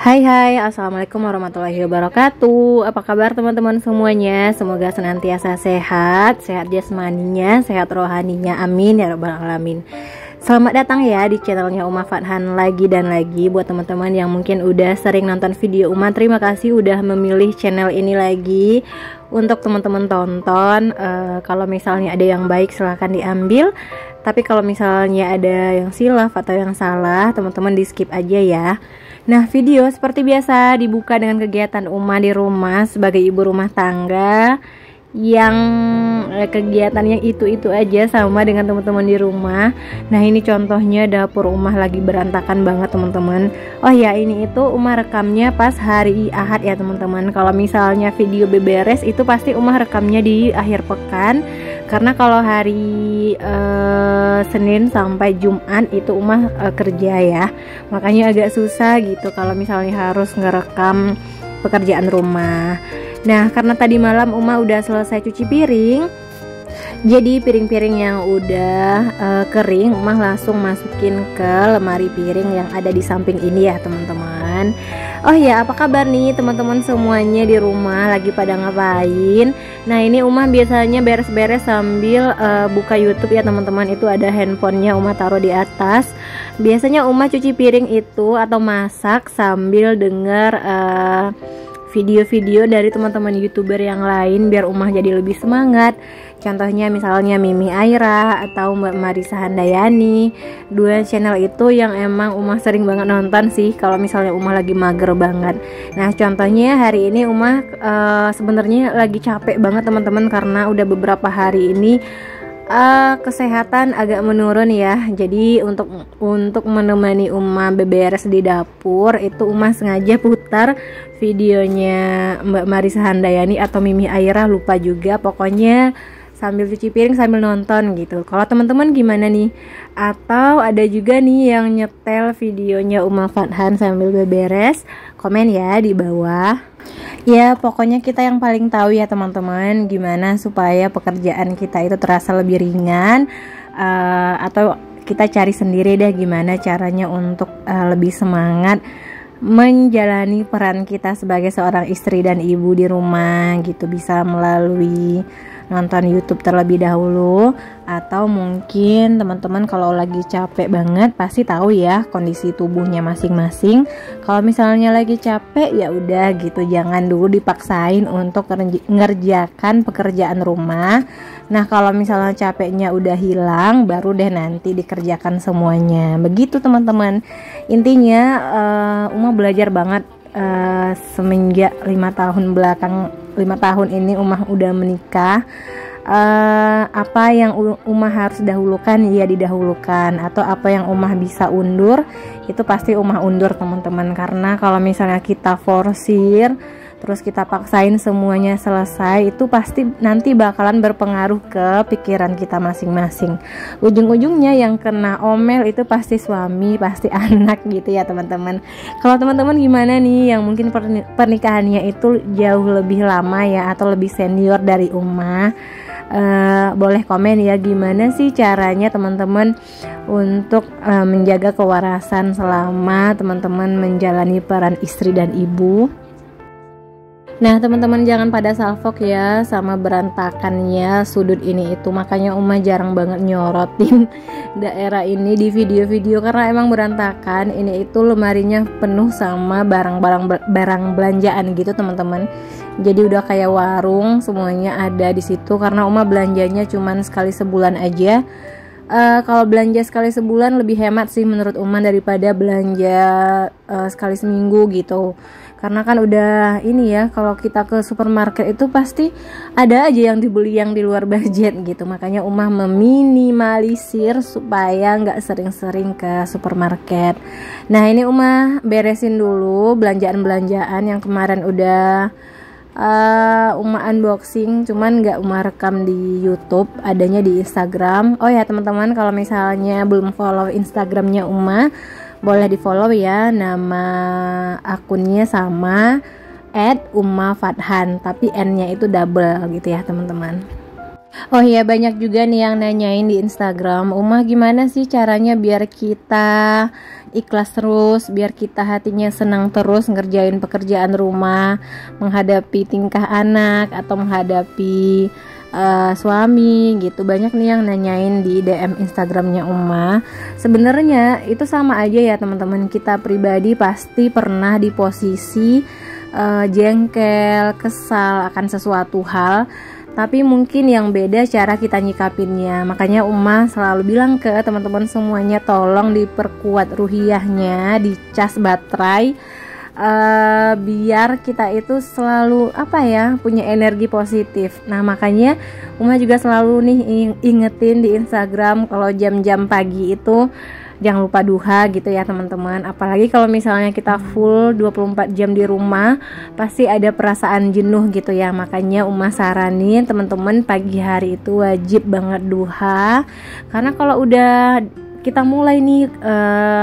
Hai, assalamualaikum warahmatullahi wabarakatuh. Apa kabar teman-teman semuanya? Semoga senantiasa sehat jasmaninya, sehat rohaninya, amin ya rabbal alamin. Selamat datang ya di channelnya Uma Fathan lagi dan lagi. Buat teman-teman yang mungkin udah sering nonton video Uma, terima kasih udah memilih channel ini lagi untuk teman-teman tonton. Kalau misalnya ada yang baik silahkan diambil, tapi kalau misalnya ada yang silaf atau yang salah, teman-teman di skip aja ya. Nah, video seperti biasa dibuka dengan kegiatan Uma di rumah sebagai ibu rumah tangga yang kegiatannya itu aja sama dengan teman-teman di rumah. Nah, ini contohnya dapur Uma lagi berantakan banget teman-teman. Oh ya, ini itu Uma rekamnya pas hari Ahad ya teman-teman. Kalau misalnya video beberes itu pasti Uma rekamnya di akhir pekan, karena kalau hari Senin sampai Jumat itu Uma kerja ya, makanya agak susah gitu kalau misalnya harus ngerekam pekerjaan rumah. Nah, karena tadi malam Uma udah selesai cuci piring, jadi piring-piring yang udah kering Uma langsung masukin ke lemari piring yang ada di samping ini ya teman-teman. Oh ya, apa kabar nih teman-teman semuanya di rumah, lagi pada ngapain? Nah, ini Uma biasanya beres-beres sambil buka YouTube ya teman-teman. Itu ada handphonenya Uma taruh di atas. Biasanya Uma cuci piring itu atau masak sambil denger video-video dari teman-teman YouTuber yang lain biar Uma jadi lebih semangat. Contohnya misalnya Mimi Aira atau Mbak Marisa Handayani. Dua channel itu yang emang Uma sering banget nonton sih kalau misalnya Uma lagi mager banget. Nah, contohnya hari ini Uma sebenarnya lagi capek banget teman-teman, karena udah beberapa hari ini kesehatan agak menurun ya. Jadi untuk menemani Uma beberes di dapur itu Uma sengaja putar videonya Mbak Marisa Handayani atau Mimi Aira, lupa juga, pokoknya sambil cuci piring sambil nonton gitu. Kalau teman-teman gimana nih? Atau ada juga nih yang nyetel videonya Uma Fathan sambil beberes? Komen ya di bawah. Ya, pokoknya kita yang paling tahu ya teman-teman gimana supaya pekerjaan kita itu terasa lebih ringan, atau kita cari sendiri deh gimana caranya untuk lebih semangat menjalani peran kita sebagai seorang istri dan ibu di rumah gitu. Bisa melalui nonton YouTube terlebih dahulu, atau mungkin teman-teman kalau lagi capek banget pasti tahu ya kondisi tubuhnya masing-masing. Kalau misalnya lagi capek ya udah gitu, jangan dulu dipaksain untuk ngerjakan pekerjaan rumah. Nah, kalau misalnya capeknya udah hilang baru deh nanti dikerjakan semuanya. Begitu teman-teman. Intinya Uma belajar banget semenjak 5 tahun ini Uma udah menikah. Apa yang Uma harus dahulukan ya didahulukan, atau apa yang Uma bisa undur itu pasti Uma undur teman-teman. Karena kalau misalnya kita forsir terus kita paksain semuanya selesai, itu pasti nanti bakalan berpengaruh ke pikiran kita masing-masing. Ujung-ujungnya yang kena omel itu pasti suami, pasti anak gitu ya teman-teman. Kalau teman-teman gimana nih yang mungkin pernikahannya itu jauh lebih lama ya, atau lebih senior dari Uma? Boleh komen ya gimana sih caranya teman-teman untuk menjaga kewarasan selama teman-teman menjalani peran istri dan ibu. Nah, teman-teman jangan pada salfok ya sama berantakannya sudut ini itu. Makanya Uma jarang banget nyorotin daerah ini di video-video karena emang berantakan. Ini itu lemarinya penuh sama barang belanjaan gitu teman-teman. Jadi udah kayak warung, semuanya ada di situ karena Uma belanjanya cuman sekali sebulan aja. Kalau belanja sekali sebulan lebih hemat sih menurut Uma daripada belanja sekali seminggu gitu. Karena kan udah ini ya, kalau kita ke supermarket itu pasti ada aja yang dibeli yang di luar budget gitu. Makanya Uma meminimalisir supaya nggak sering-sering ke supermarket. Nah, ini Uma beresin dulu belanjaan-belanjaan yang kemarin udah Uma unboxing, cuman nggak Uma rekam di YouTube, adanya di Instagram. Oh ya teman-teman, kalau misalnya belum follow Instagramnya Uma, boleh di follow ya, nama akunnya sama @Uma Fathan, tapi N-nya itu double gitu ya teman-teman. Oh iya, banyak juga nih yang nanyain di Instagram, Umah gimana sih caranya biar kita ikhlas terus, biar kita hatinya senang terus ngerjain pekerjaan rumah, menghadapi tingkah anak atau menghadapi suami gitu. Banyak nih yang nanyain di DM Instagramnya Umah. Sebenarnya itu sama aja ya teman-teman, kita pribadi pasti pernah di posisi jengkel, kesal akan sesuatu hal, tapi mungkin yang beda cara kita nyikapinnya. Makanya Umah selalu bilang ke teman-teman semuanya, tolong diperkuat ruhiyahnya, dicas baterai, biar kita itu selalu punya energi positif. Nah makanya Umah juga selalu nih ingetin di Instagram kalau jam-jam pagi itu jangan lupa duha gitu ya teman-teman. Apalagi kalau misalnya kita full 24 jam di rumah, pasti ada perasaan jenuh gitu ya. Makanya Umah saranin teman-teman pagi hari itu wajib banget duha. Karena kalau udah kita mulai nih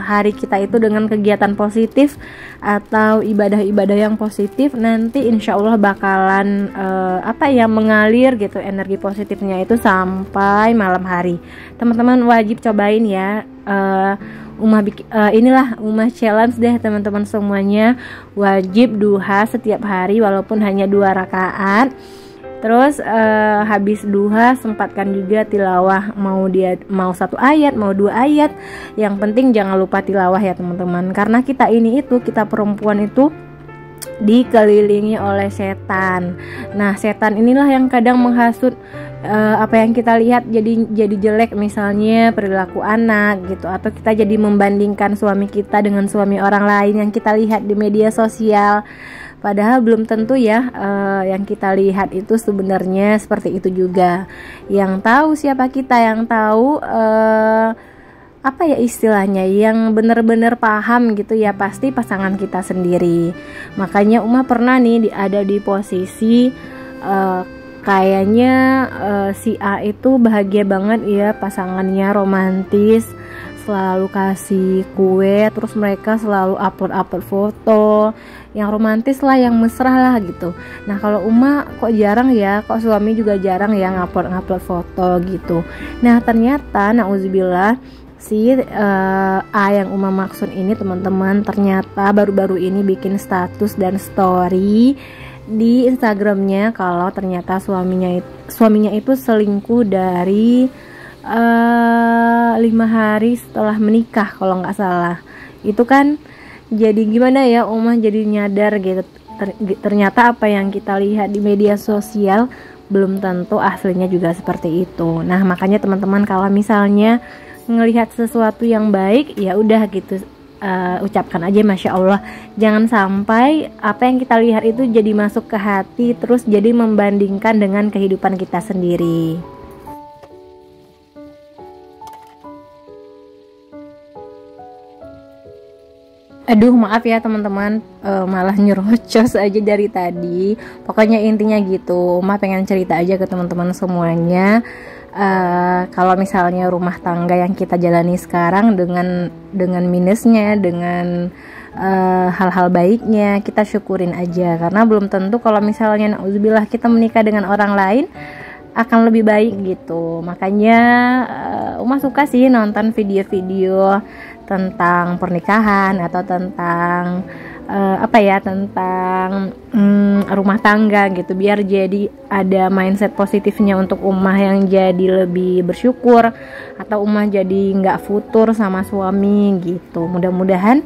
hari kita itu dengan kegiatan positif atau ibadah-ibadah yang positif, nanti insya Allah bakalan mengalir gitu energi positifnya itu sampai malam hari. Teman-teman wajib cobain ya. Inilah Umah challenge deh teman-teman semuanya, wajib duha setiap hari walaupun hanya 2 rakaat. Terus habis duha sempatkan juga tilawah, mau 1 ayat, mau 2 ayat. Yang penting jangan lupa tilawah ya teman-teman. Karena kita perempuan itu dikelilingi oleh setan. Nah, setan inilah yang kadang menghasut apa yang kita lihat jadi jelek, misalnya perilaku anak gitu, atau kita jadi membandingkan suami kita dengan suami orang lain yang kita lihat di media sosial. Padahal belum tentu ya yang kita lihat itu sebenarnya seperti itu juga. Yang tahu siapa kita, yang tahu istilahnya, yang benar-benar paham gitu ya, pasti pasangan kita sendiri. Makanya Umah pernah nih ada di posisi kayaknya si A itu bahagia banget ya, pasangannya romantis, selalu kasih kue, terus mereka selalu upload foto yang romantis lah, yang mesra lah gitu. Nah kalau Umah kok jarang ya, kok suami juga jarang ya ngupload foto gitu. Nah ternyata nauzubillah, si A yang Umah maksud ini teman-teman, ternyata baru-baru ini bikin status dan story di Instagramnya kalau ternyata suaminya itu selingkuh dari 5 hari setelah menikah kalau nggak salah. Itu kan jadi gimana ya, Umah jadi nyadar gitu, ternyata apa yang kita lihat di media sosial belum tentu aslinya juga seperti itu. Nah makanya teman-teman, kalau misalnya ngelihat sesuatu yang baik, ya udah gitu, ucapkan aja Masya Allah. Jangan sampai apa yang kita lihat itu jadi masuk ke hati, terus jadi membandingkan dengan kehidupan kita sendiri. Aduh maaf ya teman-teman, malah nyerocos aja dari tadi. Pokoknya intinya gitu, Umah pengen cerita aja ke teman-teman semuanya. Kalau misalnya rumah tangga yang kita jalani sekarang dengan minusnya, dengan hal-hal baiknya, kita syukurin aja. Karena belum tentu kalau misalnya nauzubillah kita menikah dengan orang lain akan lebih baik gitu. Makanya Umah suka sih nonton video-video tentang pernikahan atau tentang tentang rumah tangga gitu, biar jadi ada mindset positifnya untuk Umah yang jadi lebih bersyukur, atau Umah jadi nggak futur sama suami gitu. Mudah-mudahan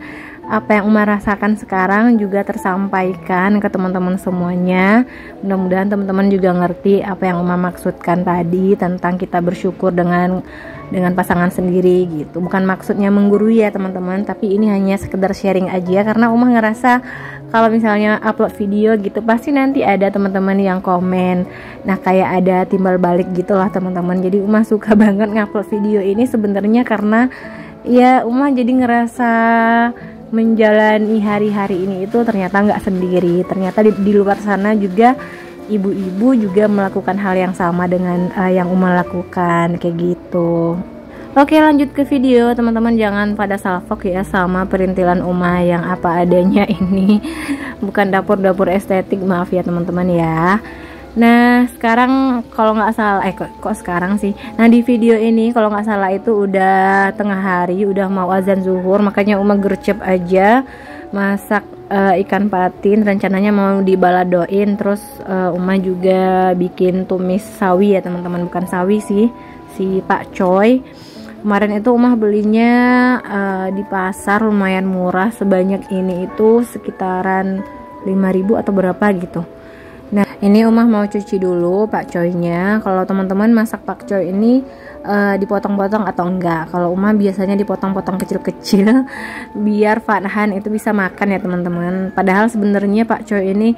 apa yang Umah rasakan sekarang juga tersampaikan ke teman-teman semuanya. Mudah-mudahan teman-teman juga ngerti apa yang Umah maksudkan tadi tentang kita bersyukur dengan pasangan sendiri gitu. Bukan maksudnya menggurui ya teman-teman, tapi ini hanya sekedar sharing aja, karena Umah ngerasa kalau misalnya upload video gitu pasti nanti ada teman-teman yang komen. Nah kayak ada timbal balik gitulah teman-teman. Jadi Umah suka banget ngupload video ini sebenarnya karena ya Umah jadi ngerasa menjalani hari-hari ini itu ternyata nggak sendiri. Ternyata di luar sana juga ibu-ibu juga melakukan hal yang sama dengan yang Umah lakukan kayak gitu. Oke, lanjut ke video teman-teman. Jangan pada salfok ya sama perintilan Umah yang apa adanya ini. Bukan dapur-dapur estetik, maaf ya teman-teman ya. Nah sekarang kalau nggak salah, kok sekarang sih. Nah di video ini kalau nggak salah itu udah tengah hari, udah mau azan zuhur, makanya Uma gercep aja masak ikan patin. Rencananya mau dibaladoin, terus Uma juga bikin tumis sawi ya teman-teman, bukan sawi sih, si Pak Coy. Kemarin itu Uma belinya di pasar lumayan murah, sebanyak ini itu sekitaran 5.000 atau berapa gitu. Nah ini Uma mau cuci dulu pak coynya. Kalau teman-teman masak pak coy ini dipotong-potong atau enggak? Kalau Uma biasanya dipotong-potong kecil-kecil biar Farhan itu bisa makan ya teman-teman. Padahal sebenarnya pak coy ini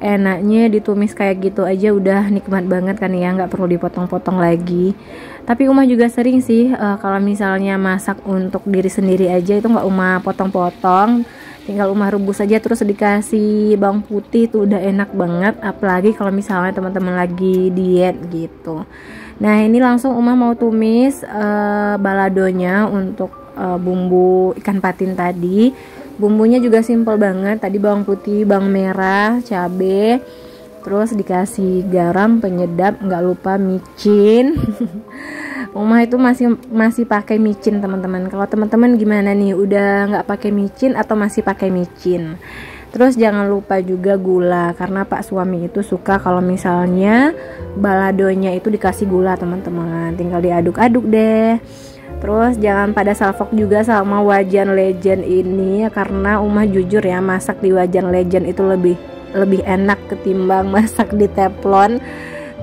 enaknya ditumis kayak gitu aja udah nikmat banget kan ya, nggak perlu dipotong-potong lagi. Tapi Uma juga sering sih kalau misalnya masak untuk diri sendiri aja itu nggak Uma potong-potong, tinggal Uma rebus aja terus dikasih bawang putih, itu udah enak banget. Apalagi kalau misalnya teman-teman lagi diet gitu. Nah ini langsung Uma mau tumis baladonya untuk bumbu ikan patin tadi. Bumbunya juga simple banget, tadi bawang putih, bawang merah, cabe, terus dikasih garam, penyedap, nggak lupa micin. Uma itu masih pakai micin teman-teman. Kalau teman-teman gimana nih, udah nggak pakai micin atau masih pakai micin? Terus jangan lupa juga gula, karena pak suami itu suka kalau misalnya baladonya itu dikasih gula teman-teman. Tinggal diaduk-aduk deh. Terus jangan pada salfok juga sama wajan legend ini, karena Uma jujur ya, masak di wajan legend itu lebih enak ketimbang masak di teflon,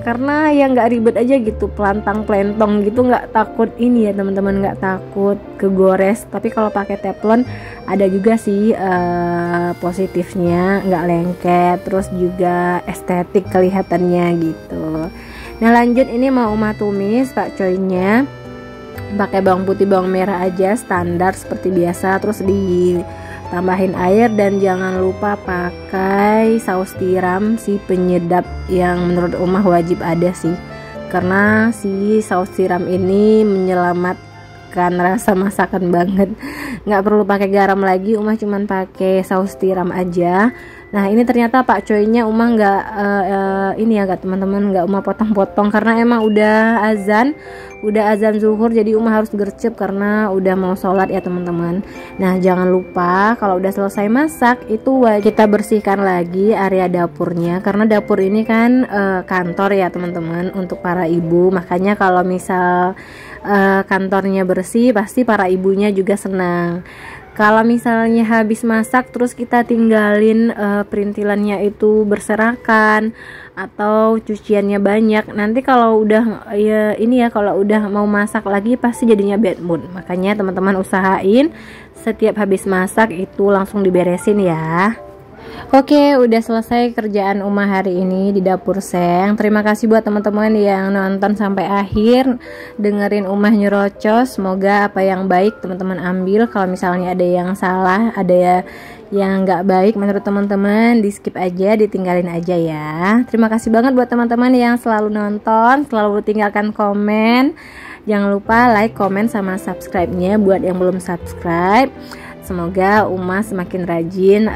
karena ya nggak ribet aja gitu, pelantang pelentong gitu, nggak takut ini ya teman-teman, nggak takut kegores. Tapi kalau pakai teflon ada juga sih positifnya, nggak lengket, terus juga estetik kelihatannya gitu. Nah lanjut, ini mau Uma tumis pak coynya pakai bawang putih bawang merah aja standar seperti biasa, terus ditambahin air dan jangan lupa pakai saus tiram, si penyedap yang menurut Uma wajib ada sih, karena si saus tiram ini menyelamatkan rasa masakan banget. Nggak perlu pakai garam lagi, Uma cuman pakai saus tiram aja. Nah ini ternyata pak coynya Uma nggak ini ya teman-teman, nggak Uma potong-potong karena emang udah azan zuhur, jadi Uma harus gercep karena udah mau sholat ya teman-teman. Nah jangan lupa kalau udah selesai masak itu kita bersihkan lagi area dapurnya, karena dapur ini kan kantor ya teman-teman untuk para ibu. Makanya kalau misal kantornya bersih pasti para ibunya juga senang. Kalau misalnya habis masak terus kita tinggalin perintilannya itu berserakan atau cuciannya banyak, nanti kalau udah ya ini ya, kalau udah mau masak lagi pasti jadinya bad mood. Makanya teman-teman usahain setiap habis masak itu langsung diberesin ya. Oke, udah selesai kerjaan Uma hari ini di dapur Seng. Terima kasih buat teman-teman yang nonton sampai akhir, dengerin Uma nyerocos. Semoga apa yang baik teman-teman ambil. Kalau misalnya ada yang salah, ada yang nggak baik menurut teman-teman, di skip aja, ditinggalin aja ya. Terima kasih banget buat teman-teman yang selalu nonton, selalu tinggalkan komen. Jangan lupa like, komen, sama subscribe-nya buat yang belum subscribe. Semoga Uma semakin rajin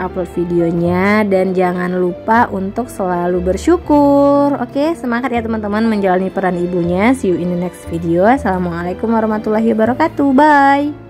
upload videonya, dan jangan lupa untuk selalu bersyukur. Oke, semangat ya teman-teman menjalani peran ibunya. See you in the next video. Assalamualaikum warahmatullahi wabarakatuh. Bye.